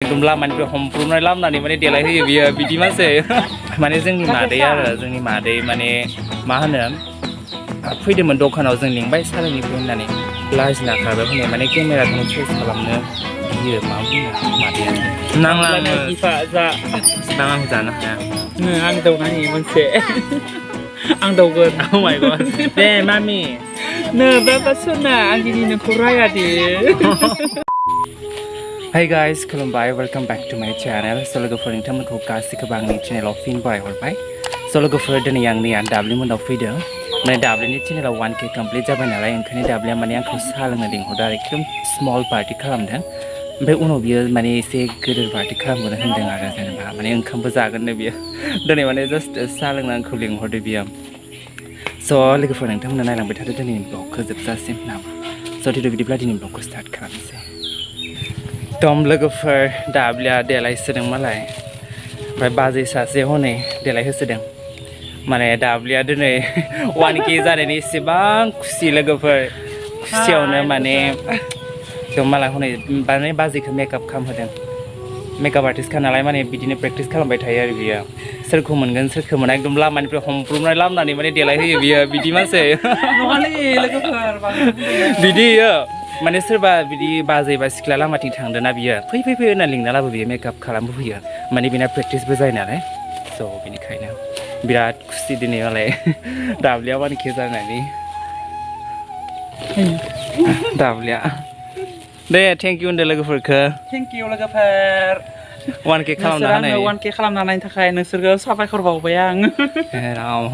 दुमला माने हमफ्रुमनाय लामनानै माने देलायहोयो बियो बिदि मानसि माने जोंनि मादै आरो जोंनि मादै माने मा होनो फैदोंमोन दखानाव जों लिंबाय सालायनिफ्राय होननानै लाजिना खारबाय होननाय माने केमेराखौनो फेस खालामनो गियो मा बुङो मादैया नांला बिफा जा नाङा आं जानो हाया आं दौनानै मोनसे आं दौगोन oh my god Day mummy नो बाबा सना आं दिनै नोंखौ रायादि Hey guys, खुलुमबाय welcome back to my channel. So लोगोफोर नोंथांमोनखौ गासैखौबो आंनि चेनेलाव फिन बारायहरबाय. So लोगोफोर दिनै आंनिया दाब्लिमोनाव फैदों. माने दाब्लिनि चेनेलाव 1K कमप्लिट जाबाय नालाय ओंखायनो दाब्लिया माने आंखौ साहा लोंनो लिंहरदों आरो एकदम स्मल पार्टी खालामदों. ओमफ्राय उनाव बियो माने एसे गिदिर पार्टी खालामगोन होनदों आरो जेनेबा माने ओंखामबो जागोननो बियो. दिनै माने जास्ट साहा लोंनो आंखौ लिंहरदों बियो. So लोगोफोर नोंथांमोना नायलांबाय थादो दिनैनि ब्लगखौ जोबजासिम नामा. So बिदिब्ला दिनैनि ब्लगखौ स्टार्ट खालामनोसै. दम लोगोफोर दाब्लिया देलायसोदों मालाय ओमफ्राय बाजै सासे हनै देलायहोसोदों माने दाब्लिया दिनै 1K जानायनि एसेबां खुसि लोगोफोर खुसियावनो माने दम मालाय हनै माने बाजैखौ मेकआप खालामहोदों मेकआप आर्टिस्टखा नालाय माने बिदिनो प्रेक्टिस खालामबाय थायो आरो बियो सोरखौ मोनगोन सोरखौ मोना एकदम लामानिफ्राय हमफ्रुमनाय लामनानै माने देलायहोयो बियो बिदि मानसि बिदि माने सोरबा बिदि बाजै बा सिख्ला लामाथिं थांदों ना बियो फै होनना लिंना लाबो बियो मेकआप खालामबोफैयो माने बिना प्रेक्टिसबो जायो नालाय स' बेनिखायनो बिराद खुसि दिनै मालाय दाब्लिया 1K जानानै दाब्लिया दे थेंक इउ होनदो लोगोफोरखौ थेंक इउ लोगोफोर 1K खालामना होनायनि 1K खालामना होनायनि थाखाय नोंसोरखौ साबायखर बावबाय आं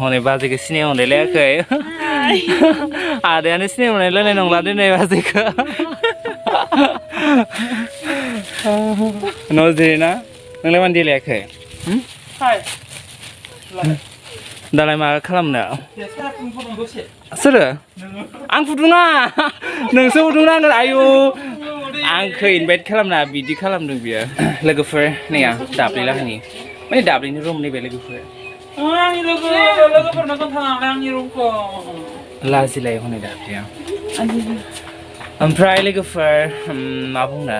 हनै बाजैखौ सिनायहरलायाखै आदायानो सिनायहरलायनाय नंला दिनै बाजैखौ न' जिरिना नोंलाय मानो देलायाखै दालाय मा खालामनो सोरो आं फुदुङा नोंसो फुदुंनांगोन आयु आंखौ इनभाइट खालामना बिदि खालामदों बियो लोगोफोर नै आं दाब्लि लाहानि माने दाब्लिनि रुम नैबे लोगोफोर आंनि लोगोफोरनो खोन्थानानै आंनि रुमखौ लाजिलायो हनै दाब्लिया ओमफ्राय लोगोफोर मा बुंनो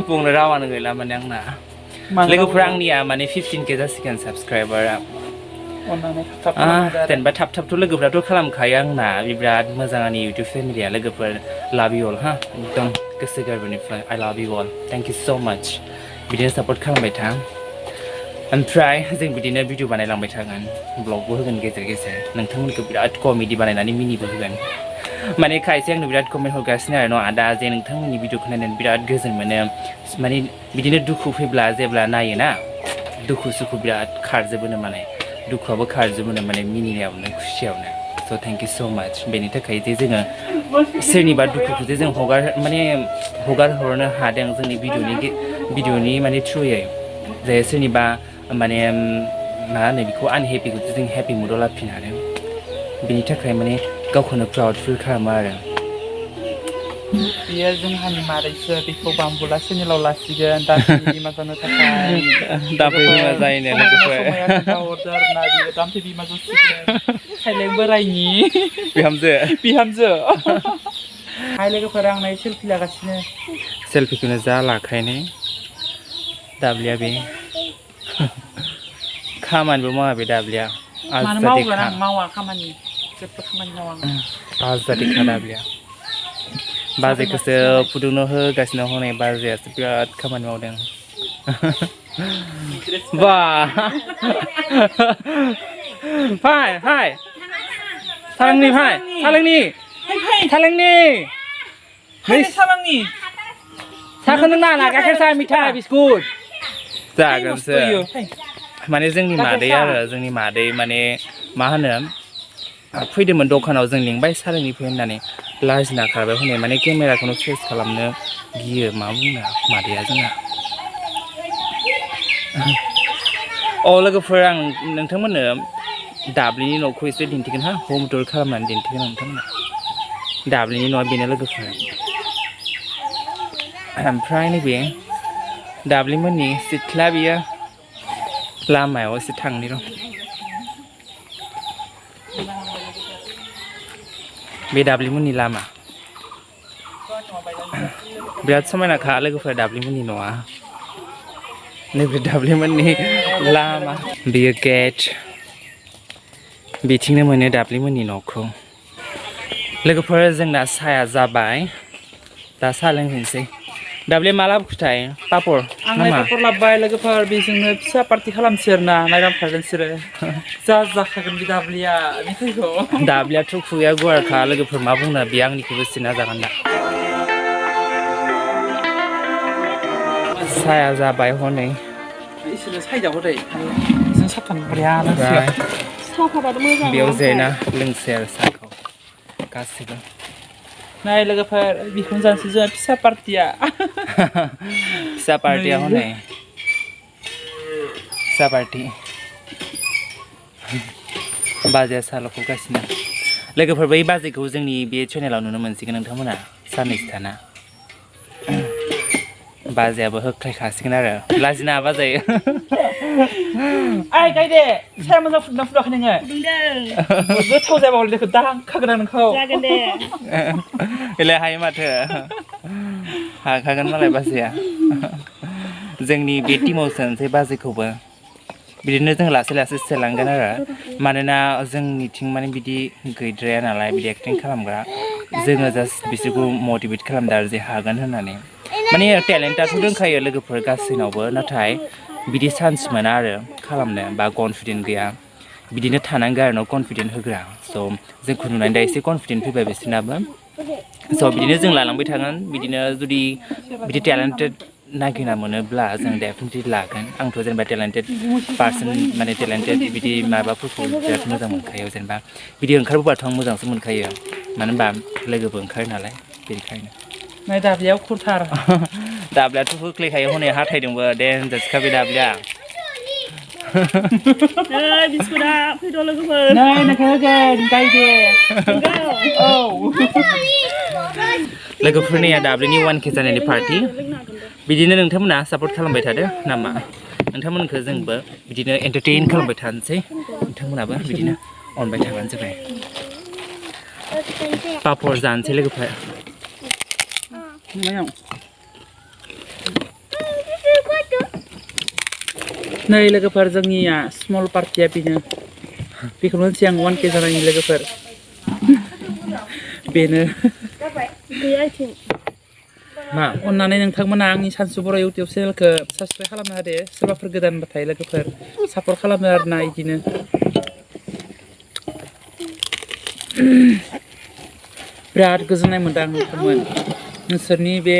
बुंनो रावानो गैला माने आंना लोगोफोर आंनिया माने 15K जासिगोन साबसक्राइबारा जेनेबा थाब लोगोफ्राथ' खालामखायो आंना बिराद मोजां आंनि इउटुब फेमिलिया लोगोफोर लाभ इउ अल एकदम गोसो गोरबोनिफ्राय आइ लाभ इउ अल थेंक इउ स' माच बिदिनो सापर्ट खालामबाय था ओमफ्राय जों बिदिनो भिडिअ बानायलांबाय थागोन ब्लगबो होगोन गेजेर गेजेर नोंथांमोनखौ बिराद कमेडि बानायनानै मिनिबो होगोन माने खायसे आंनो बिराद कमेन्ट हरगासिनो आरो न' आदा जे नोंथांमोननि भिडिअखौ नायनानै बिराद गोजोन मोनो माने बिदिनो दुखु फैब्ला जेब्ला नायोना दुखु सुखु बिराद खारजोबोनो माने दुखुआबो खारजोबोनो माने मिनिनायावनो खुसियावनो स' थेंक इउ स' माच बेनि थाखाय जे जोङो सोरनिबा दुखुखौ जे जों हगार हरनो हादों जोंनि भिडिअनि माने थ्रुयै जे सोरनिबा माने मा होनो बेखौ आनहेपिखौ जों हेपि मुडआव लाबोफिननो हादों बेनि थाखाय माने गावखौनो प्राउड फिल खालामो आरो बियो जोंहानि मादैसो बेखौ बाम्बुला चेनेलाव लासिगोन दाम्पि बिमा जानो थाखाय दाम्पि बिमा जायोनो लोगोफोर दाम्पि बिमा जासिगोन खाइलें बोरायनि बिहामजो हाय लोगोफोर आंनाय सेल्फि लागासिनो सेल्फिखौनो जा लाखायनो दाब्लिया बे खामानिबो मावा बे दाब्लिया मानो मावगोन आं मावा खामानि जेबो खामानि मावा आजादिखा दाब्लिया बाजैखौसो फुदुंनो होगासिनो हनै बाजैयासो बिराद खामानि मावदों बा फाय सालांनि साखोन ना गाइखेर साहा मिठाइ बिस्कुट जागोनसो माने जोंनि मादै माने मा होनो फैदोंमोन दखानाव जों लिंबाय सालायनिफ्राय होननानै लाजिना खारबाय होननाय माने केमेराखौनो फेस खालामनो गियो मा बुंनो मादैया जोंना लोगोफोर आं नोंथांमोननो दाब्लिनि न'खौ एसे दिन्थिगोन हम टुर खालामनानै दिन्थिगोन नोंथांमोननो दाब्लिनि न'आ बेनो लोगोफोर ओमफ्राय नैबे दाब्लिमोननि सिथ्ला बियो लामायाव एसे थांनि र' बे दाब्लिमोननि लामा बिराद समायनाखा लोगोफोर दाब्लिमोननि न'आ नैबे दाब्लिमोननि लामा बेयो गेट बिथिंनो मोनो दाब्लिमोननि न'खौ लोगोफोर जोंना साया जाबाय दा साहा लोंहैनोसै दाब्लि मा लाबोखोथाय पापर आंलाय पापर लाबोबाय लोगोफोर बेजोंनो फिसा पार्टि खालामसै आरोना नायदावखागोन बिसोरो जा जाखागोन बे दाब्लिया मेथाइखौ दाब्लियाथ' खुगाया गुवारखा लोगोफोर मा बुंनो बे आंनिखौबो सिना जागोन दा साया जाबाय हनै इसोरो साइदाव दै जों साथाम बरिया साफाबाथ' मोजां बेयाव जिरायना लोंसै आरो साहाखौ गासिबो नाय लोगोफोर बेखौनो जानोसै जोंहा फिसा पार्टिया फिसा पार्टिया हनै फिसा पार्टि बाजैया साहा लखबगासिनो लोगोफोर बै बाजैखौ जोंनि बे चेनेलाव नुनो मोनसिगोन नोंथांमोना साननैसो थाना बाजैयाबो होख्लायखासिगोन आरो लाजिना बाजै ओइ गायदे साया मोजां फुदुंना फुदुंआखै नोङो फुदुंदों गोथाव जाबा हलदैखौ दांखागोन आं नोंखौ जागोन दे बेलाय हायो माथो हाखागोन मालाय बाजैया जोंनि बे टिमाव सोनोसै बाजैखौबो बिदिनो जों लासै लासै सोलांगोन आरो मानोना जोंनिथिं माने बिदि गैद्राया नालाय बिदि एक्टिं खालामग्रा जोङो जास्ट बिसोरखौ मटिभेट खालामदों आरो जे हागोन होननानै माने टेलेन्टआथ' दंखायो लोगोफोर गासैनावबो नाथाय बिदि चान्स मोना आरो खालामनो बा कनफिडेन्ट गैया बिदिनो थानांगौ आरो न' कनफिडेन्ट होग्रा स' जोंखौ नुनानै दा एसे कनफिडेन्ट फैबाय बिसोरनाबो स' बिदिनो जों लालांबाय थागोन बिदिनो जुदि बिदि टेलेन्टेड नागिरना मोनोब्ला जों डेफिनेटलि लागोन आंथ' जेनेबा टेलेन्टेड पार्सन माने टेलेन्टेड बिदि माबाफोरखौ बिराद मोजां मोनखायो जेनेबा बिदि ओंखारबोबाथ' आं मोजांसो मोनखायो मानो होनबा लोगोबो ओंखारो नालाय बेनिखायनो नाय दाब्लियाव खुरथार दाब्लियाथ' होख्लायखायो हनै हाथायदोंबो देनजारसखा बे दाब्लिया नै बिस्कुटआ फैद' लोगोफोर नै नोंखौ होगोन गायदे औ लोगोफोरनिया दाब्लिनि 1K जानायनि पार्टि बिदिनो नोंथांमोना सापर्ट खालामबाय थादो नामा नोंथांमोनखौ जोंबो बिदिनो एन्टारटेइन खालामबाय थानोसै नोंथांमोनाबो बिदिनो अनबाय थाबानो जाबाय पापर जानोसै लोगोफोर नै लोगोफोर जोंनिया स्मल पार्टिया बेनो बेखौनो होनसै आं 1K जानायनि लोगोफोर बेनो गैया आथिं मा अन्नानै नोंथांमोना आंनि सानसु बर' इउटुब चेनेलखौ साबसक्राइब खालामनो होदो सोरबाफोर गोदानबाथाय लोगोफोर सापर्ट खालामो आरोना बिदिनो बिराद गोजोननाय मोन्दों आं नोंसोरनि बे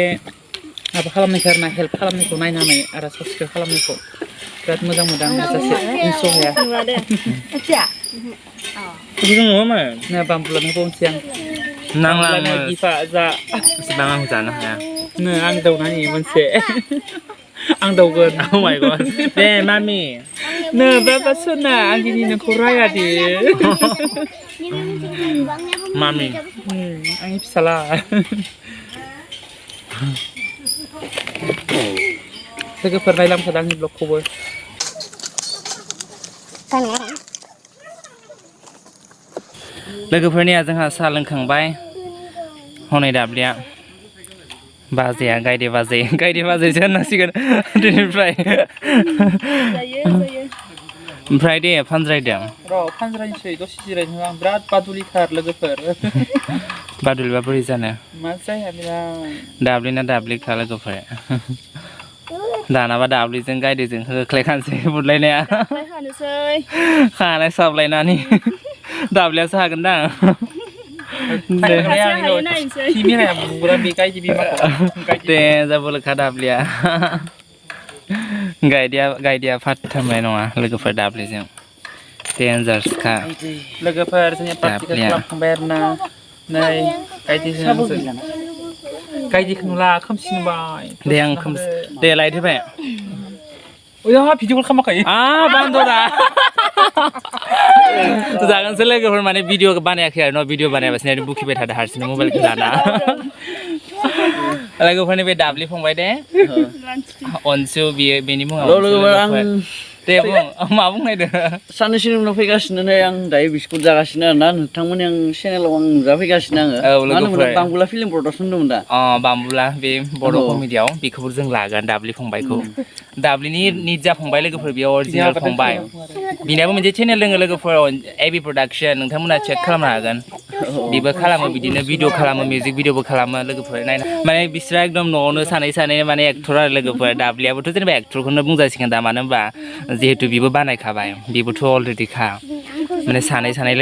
माबा खालामनायखौ आरोना हेल्प खालामनायखौ नायनानै आरो साबसक्राइब खालामनायखौ बिराद मोजां मोन्दों आं सासे बुंस' हाया नुवा दे नो बामबुलानो बुंसै आं नांला गिफा जा एसेबां आं जानो हाया नो आं दावनानै मोनसे आं दावगोन Oh my god Day mummy नो बाबा सोना आं दिनै नोंखौ राया दे मामि आंनि फिसाला लोगोफोर नायलांफोर आंनि ब्लगखौबो लोगोफोरनिया जोंहा साहा लोंखांबाय हनै दाब्लिया बाजैया गायदे बाजैसो होननांसिगोन दिनैनिफ्राय जायो ओमफ्राय दे फानज्रायदों र' फानज्रायनोसै दसे जिरायनो आं बिराद बादुलिथार लोगोफोर बादुलिबा बोरै जानो मा जाया बिराद दाब्लिना दाब्लिखा लोगोफोर दानाबा दाब्लिजों गायदेजों होख्लायखानोसै बुदलायनाया हानोसै खानाय साबलायनानै दाब्लियासो हागोन दा दे जाबोलखा दाब्लिया गायदिया फाथथामनाय नङा लोगोफोर दाब्लिजों देन्जारसखा लोगोफोर जोंनि पार्टिखौ खालामखांबाय आरोना नै गायदिखौ नुला खोमसि नुबाय दे आं खोमसि दे लाइट होबाय भिडिअ खालामाखै बान्दरा जागोनसो लोगोफोर माने भिडिअ बानायाखै आरो न' भिडिअ बानायाबासिनो बुखिबाय थादों हारसिंनो मबाइलखौ लाना लोगोफोरनि बे दाब्लि फंबाय दे अनसु बेनि मुङाव दे बुं मा बुंनायदो साननैसोनि उनाव फैगासिनो नै आं दायो बिस्कुट जागासिनो आरोना नोंथांमोननि आं चेनेलाव आं नुजाफैगासिनो आङो औ, मा होनोमोन लोगोफोर। बांबुला फिल्म प्रडाक्सन होनदोंमोन दा बाम्बुला बे बर' औ। कमेडियाव बेखौबो जों लागोन दाब्लि फंबायखौ दाब्लिनि निजा फंबाय लोगोफोर बेयाव अरिजिनेल फंबाय बिनाबो मोनसे चेनेल दङ लोगोफोर एबि प्रडाक्सन नोंथांमोना चेक खालामनो हागोन बेबो खालामो बिदिनो भिडिअ खालामो मिउजिक भिडिअबो खालामो लोगोफोर नायना माने बिस्रा एकदम न'आवनो सानै माने एक्टर आरो लोगोफोर दाब्लियाबोथ' जेनेबा एक्टरखौनो बुंजासिगोन दा मानो होनबा जिहेतु बेबो बानायखाबाय बेबोथ' अलरेडिखा माने सानै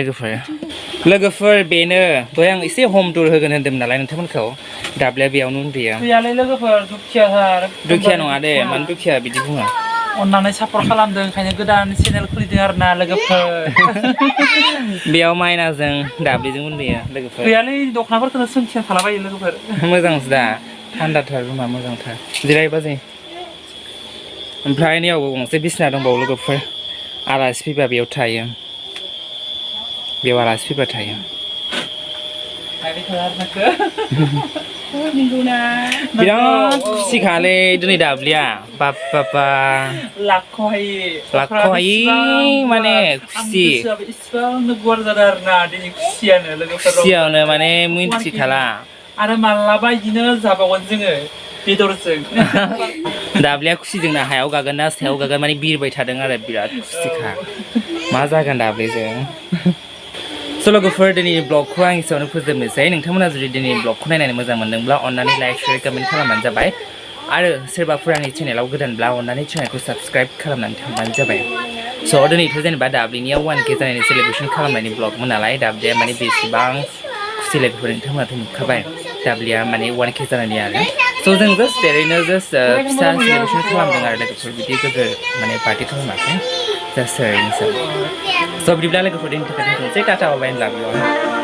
लोगोफोर बेनो दहाय आं एसे हम टुर होगोन होन्दोंमोन नालाय नोंथांमोनखौ दाब्लिया बेयावनो उन्दुयो गैयालै लोगोफोर दुखियाथार दुखिया नङा दे मानो दुखिया बिदि बुङो अननानै सापर्ट खालामदों ओंखायनो गोदान चेनेल खुलिदों आरोना लोगोफोर बेयाव माइनाजों दाब्लिजों उन्दुयो लोगोफोर गैयालै दख'नाफोरखौनो सोंथिना थालाबायो लोगोफोर मोजांसो दा थान्दाथार रुमा मोजांथार जिरायबा जायो ओमफ्राय नैयावबो गंसे बिसिना दंबावो लोगोफोर आलासि फैबा बेयाव थायो बेयाव आलासि फैबा थायो नंगौना बिराद खुसिखालै दिनै दाब्लिया बाबा लाख'हायि माने खुसि इसिबांनो गुवार जादों आरोना दिनै खुसियानो लोगोफोर खुसियावनो माने मिन्थिखाला आरो मालाबा बिदिनो जाबावगोन जोङो बेदरजों दाब्लिया खुसिजोंना हायाव गागोन ना सायाव गागोन माने बिरबाय थादों आरो बिराद खुसिखा मा जागोन दाब्लिजों स' लोगोफोर दिनैनि ब्लगखौ आं एसेयावनो फोजोबनोसै नोंथांमोना जुदि दिनैनि ब्लगखौ नायनानै मोजां मोनदोंब्ला अन्नानै लाइक शेयार कमेन्ट खालामबानो जाबाय आरो सोरबाफोर आंनि चेनेलाव गोदानब्ला अन्नानै चेनेलखौ साबस्क्राइब खालामनानै थांबानो जाबाय स' दिनैथ' जेनेबा दाब्लिनिया 1K जानायनि सेलेब्रेसन खालामनायनि ब्लगमोन नालाय दाब्लिया माने बेसेबां खुसि लोगोफोर नोंथांमोनाथ' नुखाबाय दाब्लिया माने 1K जानायनि आरो स' जों जास्ट ओरैनो जास्ट फिसा सेलेब्रेसन खालामदों आरो लोगोफोर बिदि गोदोर माने पार्टि खालामाखै जास्ट ओरैनोसो स' बिदिब्ला लोगोफोर दिनैनि थाखाय दोनथ'नोसै टाटा बाय बाय लाभ इउ